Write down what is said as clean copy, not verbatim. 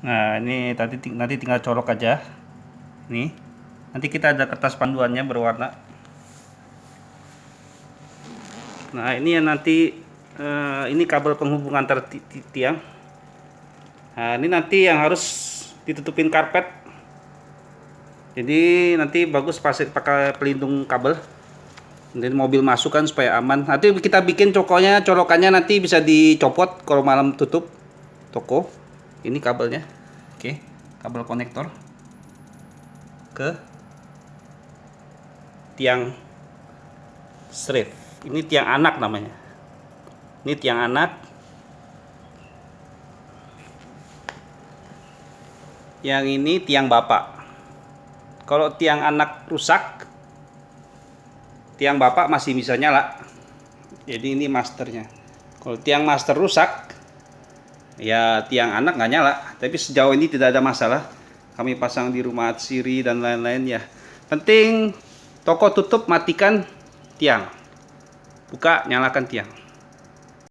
Nah, ini nanti tinggal colok aja. Nih. Nanti kita ada kertas panduannya berwarna. Nah, ini yang nanti ini kabel penghubung antar tiang. Nah, ini nanti yang harus ditutupin karpet. Jadi nanti bagus pakai pelindung kabel. Nanti mobil masuk kan supaya aman. Nanti kita bikin colokannya nanti bisa dicopot kalau malam tutup toko. Ini kabelnya. Oke, kabel konektor ke tiang strip. Ini tiang anak namanya. Ini tiang anak. Yang ini tiang bapak. Kalau tiang anak rusak, tiang bapak masih bisa nyala. Jadi ini masternya. Kalau tiang master rusak, ya tiang anak nggak nyala. Tapi sejauh ini tidak ada masalah. Kami pasang di rumah Atsiri dan lain-lain ya. Penting toko tutup, matikan tiang. Buka, nyalakan tiang.